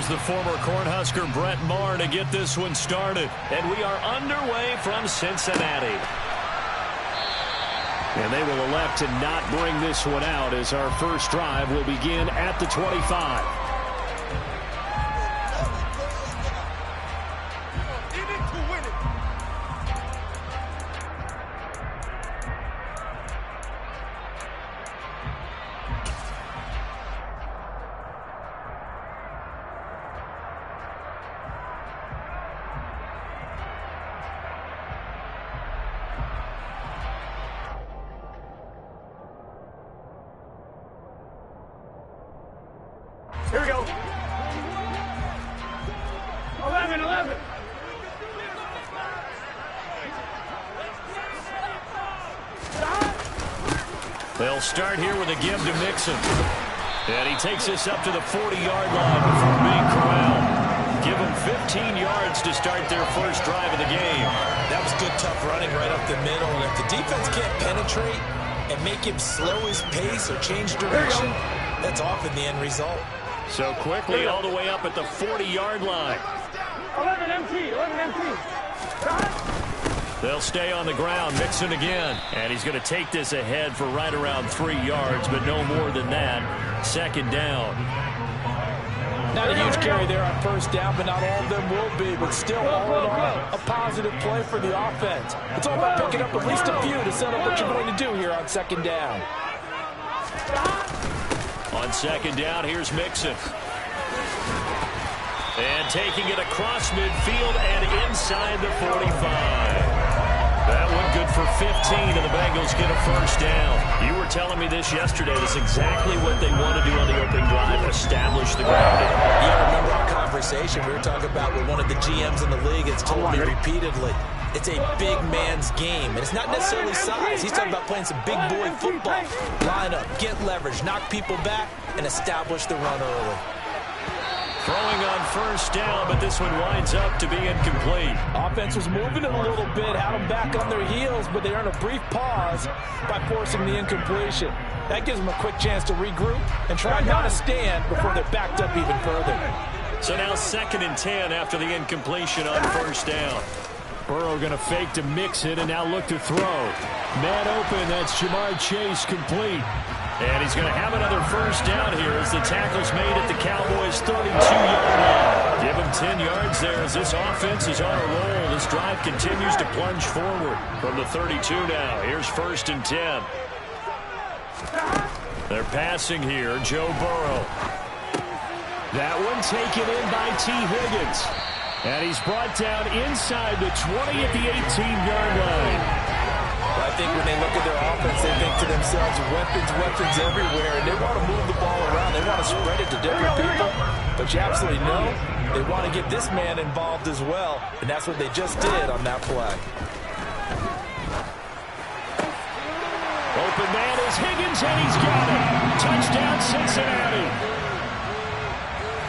Here's the former Cornhusker Brett Maher to get this one started. And we are underway from Cincinnati. And they will elect to not bring this one out as our first drive will begin at the 25. Here we go. 11. They'll start here with a give to Mixon. And he takes this up to the 40-yard line before being corralled. Give him 15 yards to start their first drive of the game. That was good, tough running right up the middle. And if the defense can't penetrate and make him slow his pace or change direction, that's often the end result. So quickly all the way up at the 40-yard line. 11 empty. They'll stay on the ground. Mixon again. And he's going to take this ahead for right around 3 yards, but no more than that. Second down. Not a huge carry there on first down, but not all of them will be. But still, all in all, a positive play for the offense. It's all about picking up at least a few to set up what you're going to do here on second down. On second down, here's Mixon. And taking it across midfield and inside the 45. That one good for 15, and the Bengals get a first down. You were telling me this yesterday. That's exactly what they want to do on the opening drive, establish the ground game. Yeah, remember our conversation we were talking about with one of the GMs in the league. It's told me repeatedly. It's a big man's game, and it's not necessarily size. He's talking about playing some big boy football. Line up, get leverage, knock people back, and establish the run early. Throwing on first down, but this one winds up to be incomplete. Offense was moving it a little bit, had them back on their heels, but they earned a brief pause by forcing the incompletion. That gives them a quick chance to regroup and try not to stand before they're backed up even further. So now 2nd and 10 after the incompletion on first down. Burrow going to fake to Mixon and now look to throw. Man open, that's Jamar Chase complete. And he's going to have another first down here as the tackle's made at the Cowboys' 32-yard line. Give him 10 yards there as this offense is on a roll. This drive continues to plunge forward from the 32 now. Here's 1st and 10. They're passing here, Joe Burrow. That one taken in by T. Higgins. And he's brought down inside the 20 at the 18-yard line. I think when they look at their offense, they think to themselves, weapons everywhere, and they want to move the ball around. They want to spread it to different people, but you absolutely know they want to get this man involved as well, and that's what they just did on that play. Open man is Higgins, and he's got it. Touchdown, Cincinnati.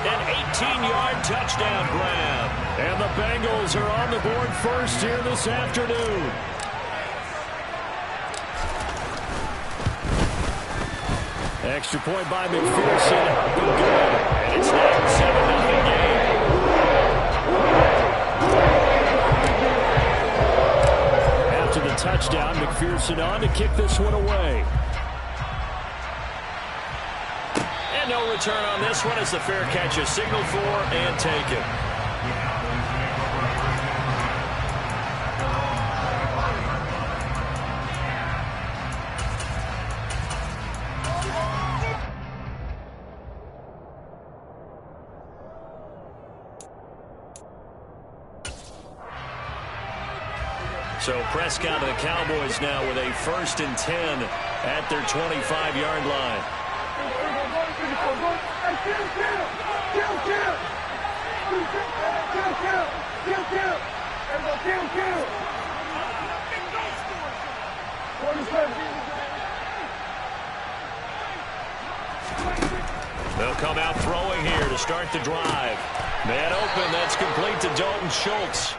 An 18-yard touchdown grab. And the Bengals are on the board first here this afternoon. Extra point by McPherson. Up and good. And it's now a 7-0 game. After the touchdown, McPherson on to kick this one away. And no return on this one as the fair catch is signaled for and taken. So Prescott and the Cowboys now with a 1st and 10 at their 25-yard line. They'll come out throwing here to start the drive. Man open, that's complete to Dalton Schultz.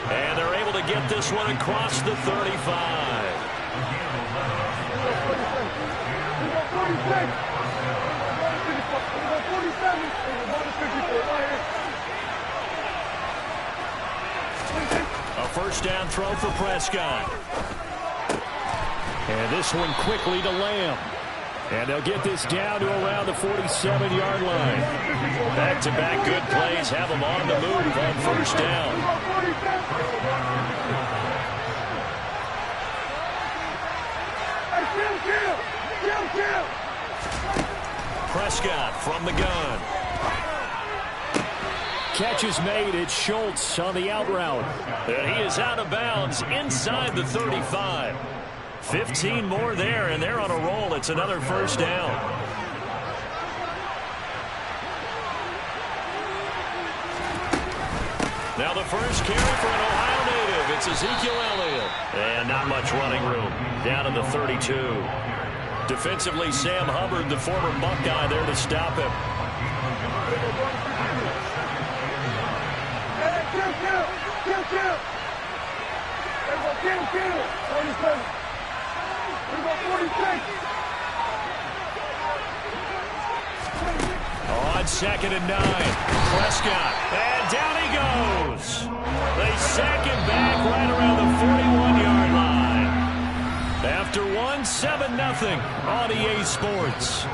And they're able to get this one across the 35. first down throw for Prescott. And this one quickly to Lamb. And they'll get this down to around the 47-yard line. Back-to-back good plays have them on the move on first down. Prescott from the gun. Catch is made. It's Schultz on the out route. And he is out of bounds inside the 35. 15 more there, and they're on a roll. It's another first down. Now the first carry for an Ohio native. It's Ezekiel Elliott. And not much running room. Down to the 32. Defensively, Sam Hubbard, the former Buckeye, there to stop him. On 2nd and 9, Prescott, and down he goes. They sack him back right around the 41-yard line. After 7-0 on EA Sports.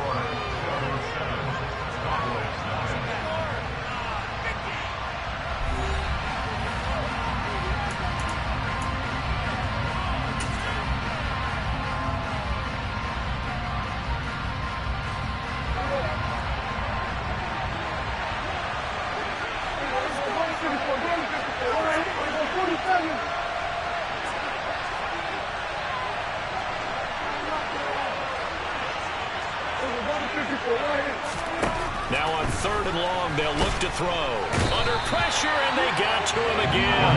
Now on 3rd and long, they'll look to throw. Under pressure, and they got to him again.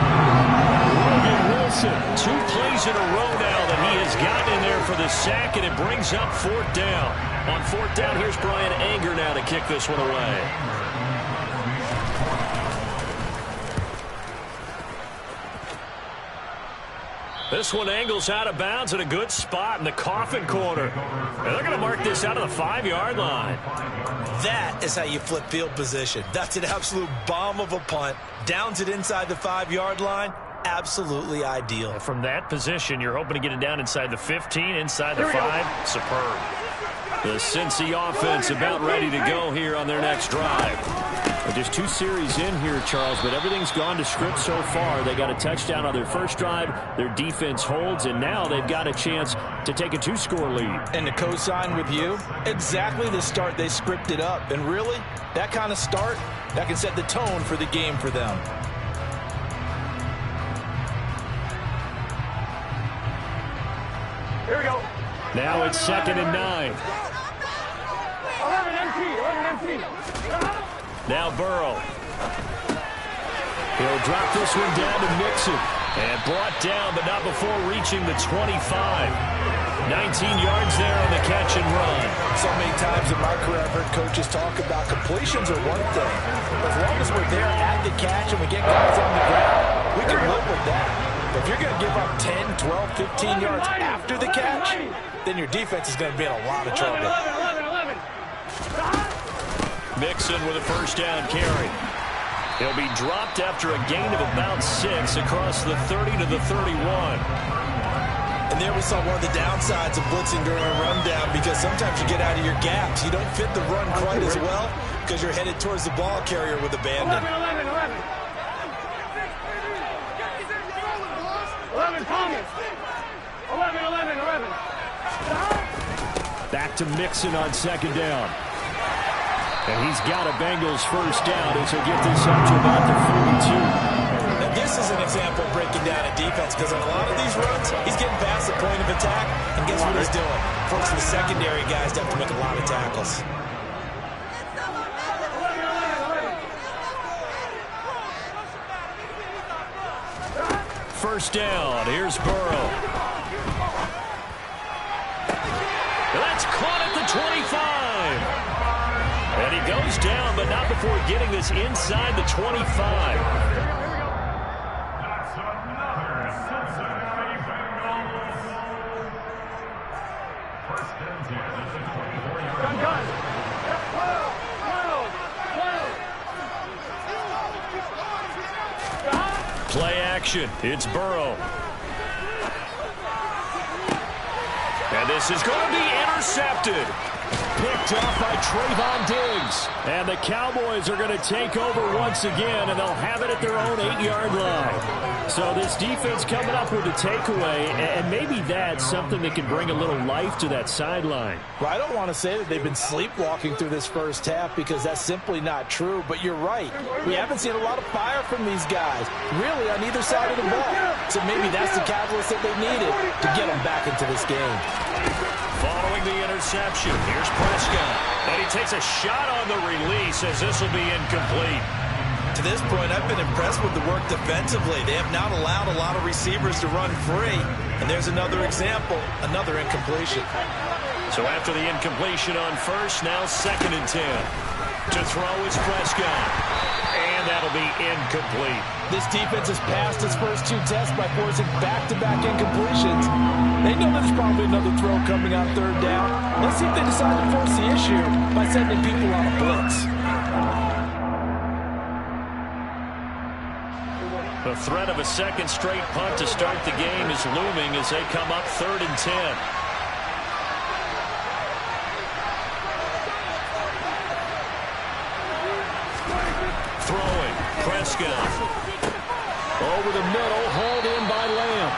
Logan Wilson, 2 plays in a row now that he has gotten in there for the sack, and it brings up 4th down. On 4th down, here's Brian Anger now to kick this one away. This one angles out of bounds at a good spot in the coffin corner. And they're going to mark this out of the 5-yard line. That is how you flip field position. That's an absolute bomb of a punt. Downs it inside the 5-yard line. Absolutely ideal. And from that position, you're hoping to get it down inside the 15, inside the 5. Superb. The Cincy offense about ready to go here on their next drive. Well, just 2 series in here, Charles, but everything's gone to script so far. They got a touchdown on their first drive. Their defense holds, and now they've got a chance to take a 2-score lead. And to co-sign with you, exactly the start they scripted up. And really, that kind of start, that can set the tone for the game for them. Here we go. Now it's 2nd and 9. 11 empty. Now Burrow. He'll drop this one down to Mixon. And brought down, but not before reaching the 25. 19 yards there on the catch and run. So many times in my career, I've heard coaches talk about completions are one thing. As long as we're there at the catch and we get guys on the ground, we can live with that. But if you're going to give up 10, 12, 15 yards after the catch, then your defense is going to be in a lot of trouble. 11. Mixon with a first down carry. He'll be dropped after a gain of about 6 across the 30 to the 31. And there we saw one of the downsides of blitzing during a rundown, because sometimes you get out of your gaps. You don't fit the run quite as well because you're headed towards the ball carrier with abandon. 11 Thomas. 11. Back to Mixon on 2nd down. And he's got a Bengals first down as he'll get this up to about the 42. Now this is an example of breaking down a defense, because on a lot of these runs, he's getting past the point of attack, and guess what he's doing? Forcing the secondary guys to have to make a lot of tackles. First down, here's Burrow. That's caught at the 25. And he goes down, but not before getting this inside the 25. Play action. It's Burrow. And this is going to be intercepted. Picked off by Trayvon Diggs. And the Cowboys are going to take over once again, and they'll have it at their own 8-yard line. So this defense coming up with a takeaway, and maybe that's something that can bring a little life to that sideline. Well, I don't want to say that they've been sleepwalking through this first half because that's simply not true, but you're right. We haven't seen a lot of fire from these guys, really, on either side of the ball. So maybe that's the catalyst that they needed to get them back into this game. Following the interception, here's Prescott. And he takes a shot on the release as this will be incomplete. To this point, I've been impressed with the work defensively. They have not allowed a lot of receivers to run free. And there's another example, another incompletion. So after the incompletion on first, now 2nd and 10. To throw is Prescott. And that'll be incomplete. This defense has passed its first 2 tests by forcing back-to-back incompletions. They know there's probably another throw coming on 3rd down. Let's see if they decide to force the issue by sending people on a blitz. The threat of a second straight punt to start the game is looming as they come up 3rd and 10. Throwing, Prescott. Over the middle, hauled in by Lamb.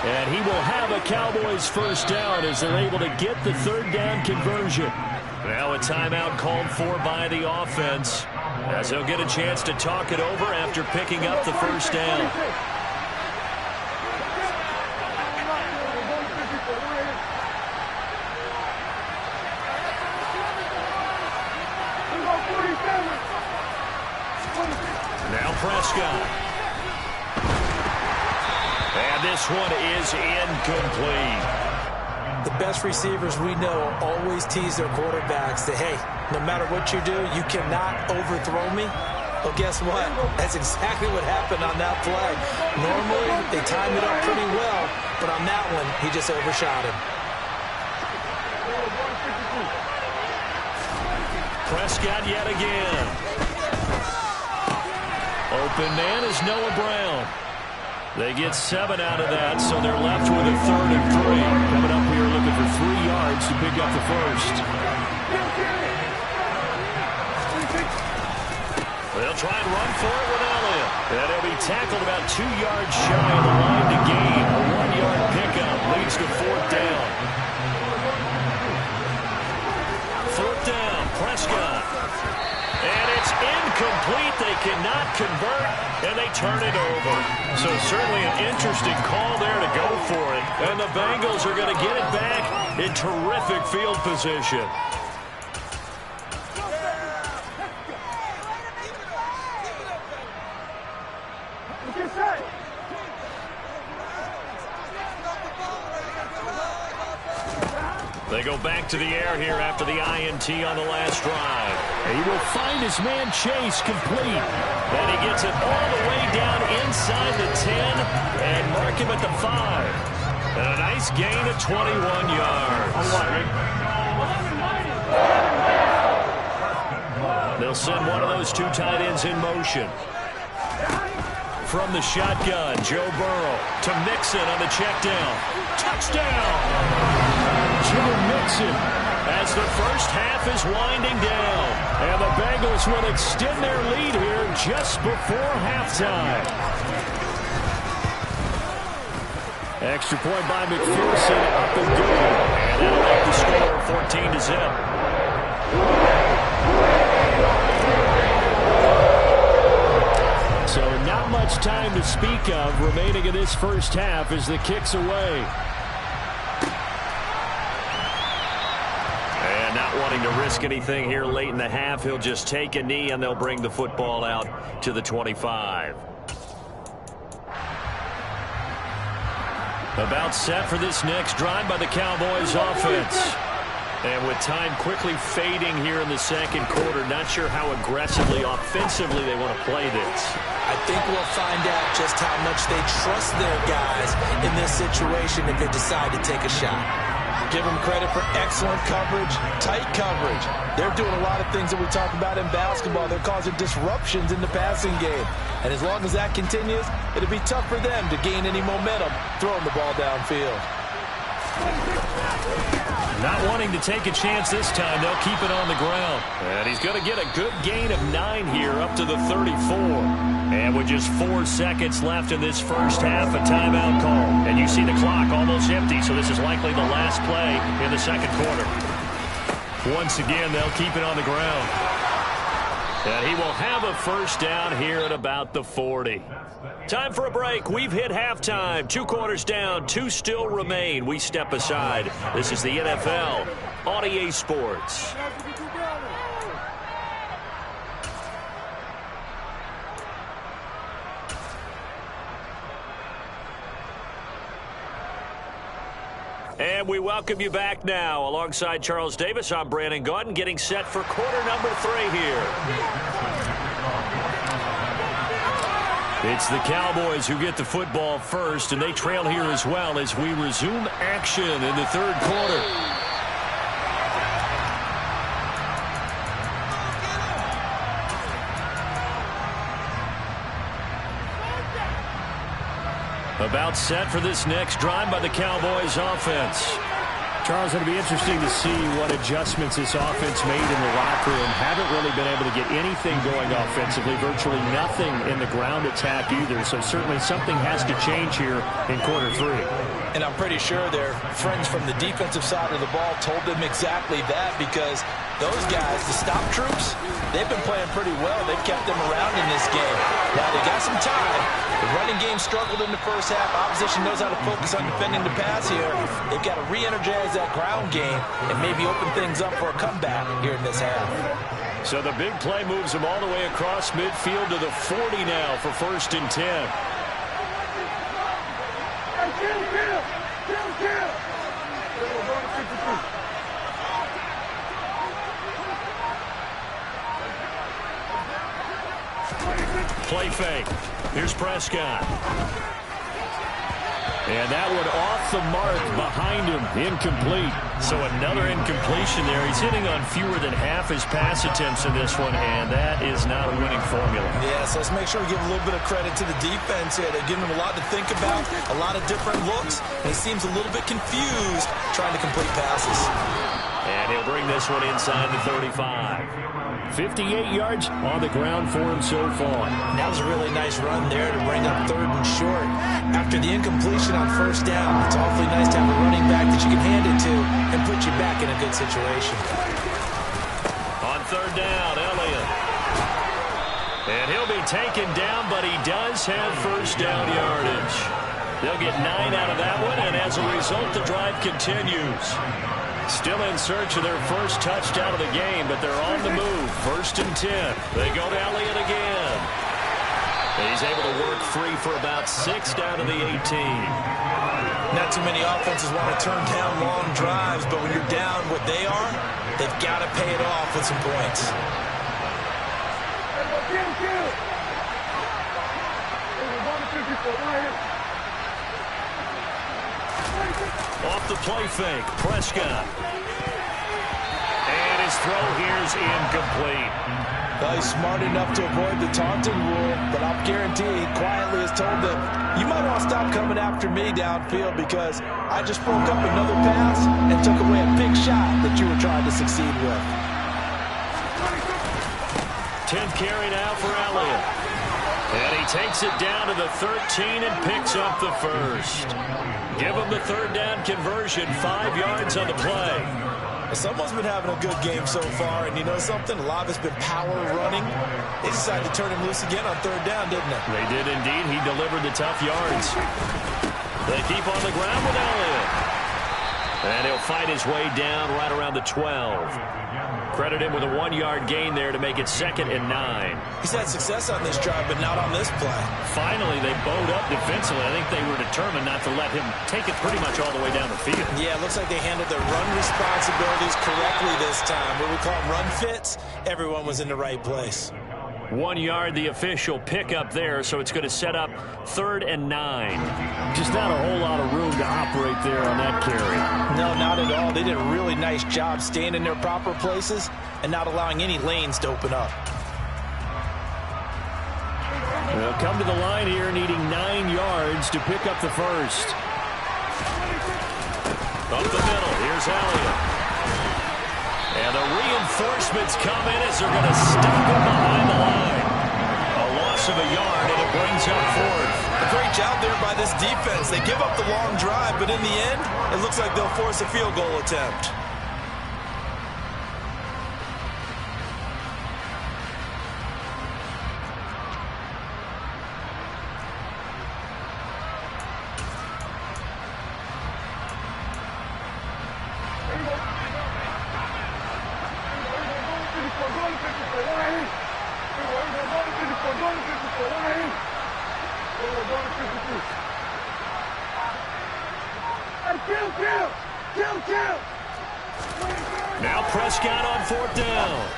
And he will have a Cowboys first down as they're able to get the 3rd down conversion. Now a timeout called for by the offense as they'll get a chance to talk it over after picking up the first down. Now Prescott. And this one is incomplete. The best receivers we know always tease their quarterbacks that, hey, no matter what you do, you cannot overthrow me. Well, guess what? That's exactly what happened on that play. Normally, they timed it up pretty well, but on that one, he just overshot him. Prescott yet again. Open man is Noah Brown. They get 7 out of that, so they're left with a 3rd and 3. Coming up here looking for 3 yards to pick up the first. They'll try and run for it with Elliott. And he'll be tackled about 2 yards shy of the line to gain. A 1-yard pickup leads to 4th down. 4th down, Prescott. And it's incomplete. They cannot convert, and they turn it over. So certainly an interesting call there to go for it. And the Bengals are going to get it back in terrific field position. They go back to the air here after the INT on the last drive. He will find his man Chase complete. And he gets it all the way down inside the 10 and mark him at the 5. And a nice gain of 21 yards. They'll send one of those 2 tight ends in motion. From the shotgun, Joe Burrow to Mixon on the check down. Touchdown! Joe Mixon as the first half is winding down. And the Bengals will extend their lead here just before halftime. Extra point by McPherson, up and good. And that'll make the score 14-0. So not much time to speak of remaining in this first half as the kick's away. And not wanting to risk anything here late in the half, he'll just take a knee and they'll bring the football out to the 25. About set for this next drive by the Cowboys offense. And with time quickly fading here in the second quarter, not sure how aggressively, offensively they want to play this. I think we'll find out just how much they trust their guys in this situation if they decide to take a shot. give them credit for excellent coverage, tight coverage. They're doing a lot of things that we talk about in basketball. They're causing disruptions in the passing game. And as long as that continues, it'll be tough for them to gain any momentum throwing the ball downfield. Not wanting to take a chance this time, they'll keep it on the ground. And he's going to get a good gain of 9 here up to the 34. And with just 4 seconds left in this first half, a timeout call. And you see the clock almost empty, so this is likely the last play in the second quarter. Once again, they'll keep it on the ground. And he will have a first down here at about the 40. Time for a break. We've hit halftime. 2 quarters down, 2 still remain. We step aside. This is the NFL on EA Sports. And we welcome you back now. Alongside Charles Davis, I'm Brandon Gaudin, getting set for quarter number 3 here. It's the Cowboys who get the football first, and they trail here as well as we resume action in the third quarter. About set for this next drive by the Cowboys offense. Charles, it'll be interesting to see what adjustments this offense made in the locker room. Haven't really been able to get anything going offensively, virtually nothing in the ground attack either. So certainly something has to change here in quarter 3. And I'm pretty sure their friends from the defensive side of the ball told them exactly that, because those guys, the stop troops, they've been playing pretty well. They've kept them around in this game. Now they got some time. The running game struggled in the first half. Opposition knows how to focus on defending the pass here. They've got to re-energize that ground game and maybe open things up for a comeback here in this half. So the big play moves them all the way across midfield to the 40 now for 1st and 10. Play fake. Here's Prescott. And that one off the mark behind him. Incomplete. So another incompletion there. He's hitting on fewer than half his pass attempts in this one, and that is not a winning formula. Yeah, so let's make sure we give a little bit of credit to the defense here. They're giving him a lot to think about, a lot of different looks, and he seems a little bit confused trying to complete passes. And he'll bring this one inside the 35. 58 yards on the ground for him so far. That was a really nice run there to bring up 3rd and short. After the incompletion on 1st down, it's awfully nice to have a running back that you can hand it to and put you back in a good situation. On 3rd down, Elliott. And he'll be taken down, but he does have 1st down yardage. They'll get 9 out of that one, and as a result, the drive continues. Still in search of their first touchdown of the game, but they're on the move. 1st and 10. They go to Elliott again. And he's able to work free for about 6 down to the 18. Not too many offenses want to turn down long drives, but when you're down what they are, they've got to pay it off with some points. Off the play fake, Prescott. And his throw here's incomplete. Well, he's smart enough to avoid the taunting rule, but I'll guarantee he quietly has told them, you might want to stop coming after me downfield because I just broke up another pass and took away a big shot that you were trying to succeed with. 10th carry now for Elliott. And he takes it down to the 13 and picks up the 1st. Give him the 3rd down conversion, 5 yards on the play. Someone's been having a good game so far, and you know something? A lot of it's been power running. They decided to turn him loose again on 3rd down, didn't they? They did indeed. He delivered the tough yards. They keep on the ground with Elliott. And he'll fight his way down right around the 12. Credit him with a 1-yard gain there to make it 2nd and 9. He's had success on this drive, but not on this play. Finally, they bowed up defensively. I think they were determined not to let him take it pretty much all the way down the field. Yeah, it looks like they handled their run responsibilities correctly this time. What we call them run fits, everyone was in the right place. 1 yard, the official pickup there, so it's going to set up 3rd and 9. Just not a whole lot of room to operate there on that carry. No, not at all. They did a really nice job staying in their proper places and not allowing any lanes to open up. They'll come to the line here needing 9 yards to pick up the first. Up the middle, here's Elliott. And the reinforcements come in as they're going to stop him behind the line. A loss of a yard, and it brings up 4th. A great job there by this defense. They give up the long drive, but in the end, it looks like they'll force a field goal attempt. Now Prescott on 4th down.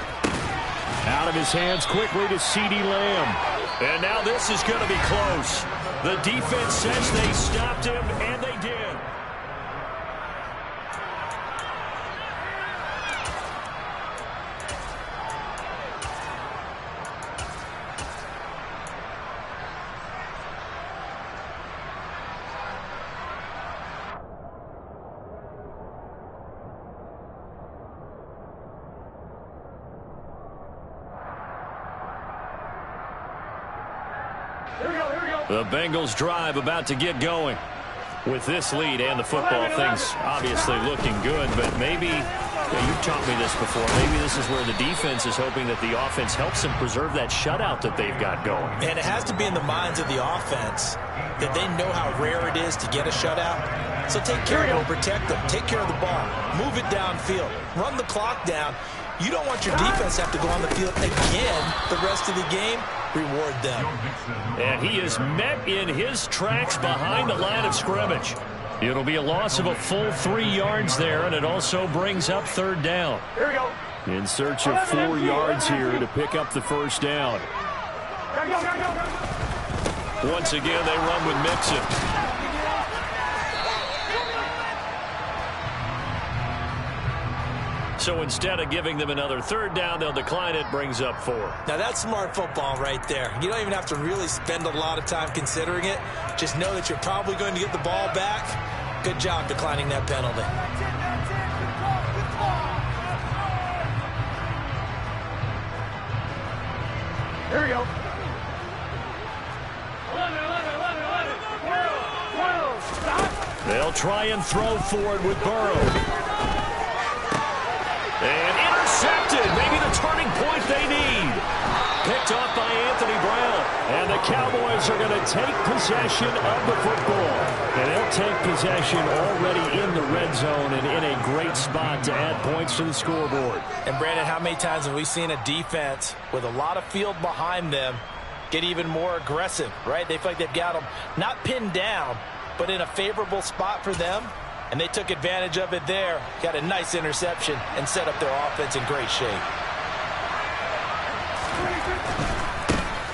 Out of his hands quickly to CeeDee Lamb. And now this is going to be close. The defense says they stopped him, and they did. The Bengals drive about to get going. With this lead and the football, things obviously looking good, but maybe, you've taught me this before, maybe this is where the defense is hoping that the offense helps them preserve that shutout that they've got going. And it has to be in the minds of the offense that they know how rare it is to get a shutout. So take care of them, protect them, take care of the ball, move it downfield, run the clock down. You don't want your defense to have to go on the field again the rest of the game. Reward them. And he is met in his tracks behind the line of scrimmage. It'll be a loss of a full 3 yards there, and it also brings up 3rd down. Here we go. In search of 4 yards here to pick up the first down. Once again, they run with Mixon. So instead of giving them another 3rd down, they'll decline it, brings up 4. Now that's smart football right there. You don't even have to really spend a lot of time considering it. Just know that you're probably going to get the ball back. Good job declining that penalty. Here we go. 11. They'll try and throw forward with Burrow. And intercepted. Maybe the turning point they need. Picked off by Anthony Brown. And the Cowboys are going to take possession of the football. And they'll take possession already in the red zone and in a great spot to add points to the scoreboard. And Brandon, how many times have we seen a defense with a lot of field behind them get even more aggressive, right? They feel like they've got them not pinned down, but in a favorable spot for them. And they took advantage of it there, got a nice interception, and set up their offense in great shape.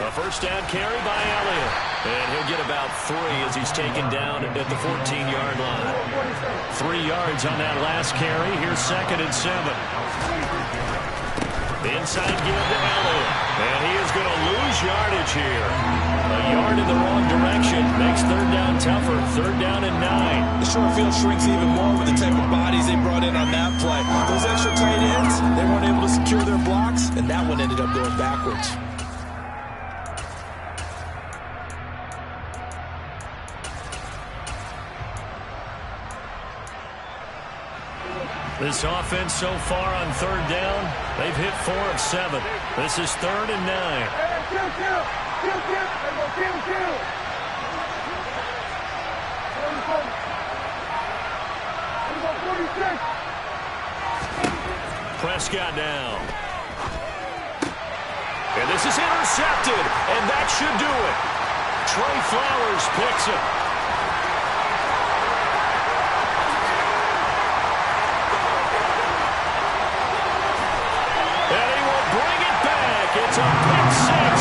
A first down carry by Elliott. And he'll get about 3 as he's taken down at the 14-yard line. 3 yards on that last carry. Here's 2nd and 7. Inside give to Elliott. And he is going to lose yardage here. A yard in the wrong direction makes 3rd down tougher. 3rd down and 9. The short field shrinks even more with the type of bodies they brought in on that play. Those extra tight ends, they weren't able to secure their blocks, and that one ended up going backwards. This offense so far on 3rd down, they've hit 4 of 7. This is 3rd and 9. Prescott down. And this is intercepted, and that should do it. Trey Flowers picks it. And he will bring it back. It's a pick 6.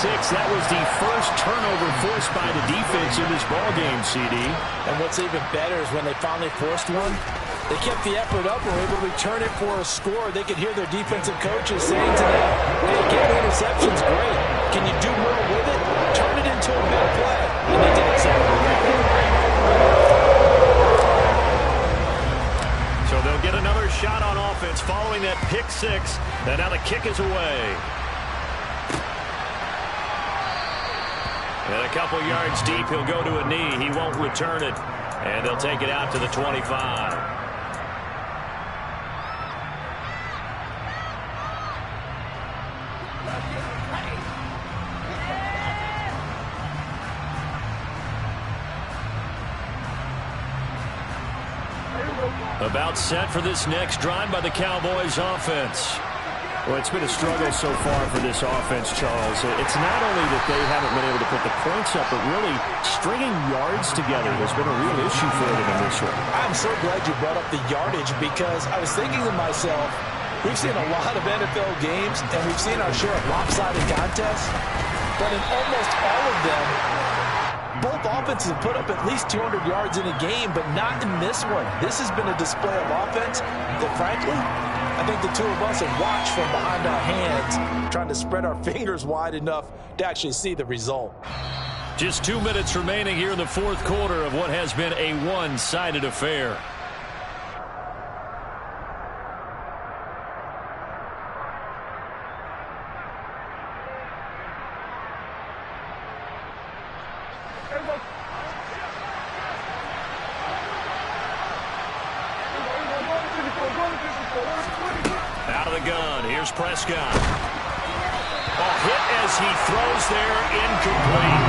six. That was the first turnover forced by the defense in this ballgame, CD. And what's even better is when they finally forced one, they kept the effort up and were able to return it for a score. They could hear their defensive coaches saying to them, hey, getting interception's great. Can you do more with it? Turn it into a big play. And they did exactly that. So they'll get another shot on offense following that pick six. And now the kick is away. And a couple yards deep, he'll go to a knee. He won't return it. And they'll take it out to the 25. About set for this next drive by the Cowboys offense. Well, it's been a struggle so far for this offense, Charles. It's not only that they haven't been able to put the points up, but really stringing yards together has been a real issue for them in this one. I'm so glad you brought up the yardage because I was thinking to myself, we've seen a lot of NFL games and we've seen our share of lopsided contests, but in almost all of them, both offenses have put up at least 200 yards in a game, but not in this one. This has been a display of offense that, frankly, I think the two of us have watched from behind our hands, trying to spread our fingers wide enough to actually see the result. Just 2 minutes remaining here in the fourth quarter of what has been a one-sided affair. Out of the gun, here's Prescott. A hit as he throws there, incomplete.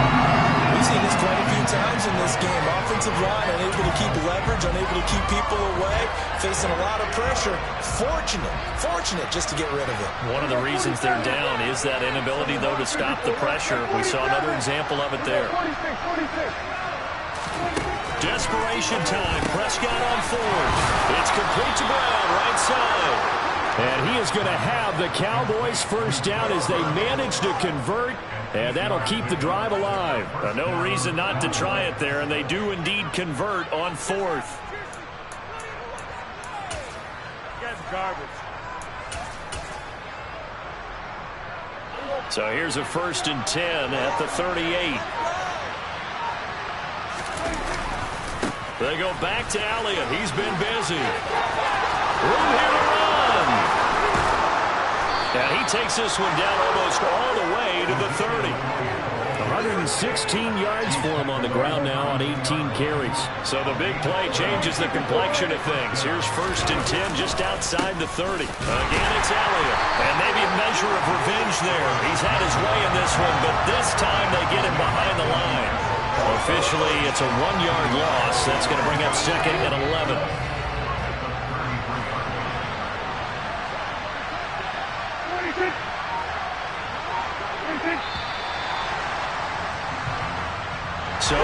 We've seen this quite a few times in this game. Offensive line unable to keep leverage, unable to keep people away, facing a lot of pressure. Fortunate just to get rid of it. One of the reasons they're down is that inability, though, to stop the pressure. We saw another example of it there. Desperation time. Prescott on fourth. It's complete to Brown, right side. And he is going to have the Cowboys first down as they manage to convert, and that'll keep the drive alive. No reason not to try it there, and they do indeed convert on fourth. That's garbage. So here's a 1st and 10 at the 38. They go back to Elliott. He's been busy. Room here to run. And he takes this one down almost all the way to the 30. 116 yards for him on the ground now on 18 carries. So the big play changes the complexion of things. Here's 1st and 10 just outside the 30. Again, it's Elliott. And maybe a measure of revenge there. He's had his way in this one, but this time they get him behind the line. Officially, it's a 1-yard loss. That's going to bring up 2nd and 11. So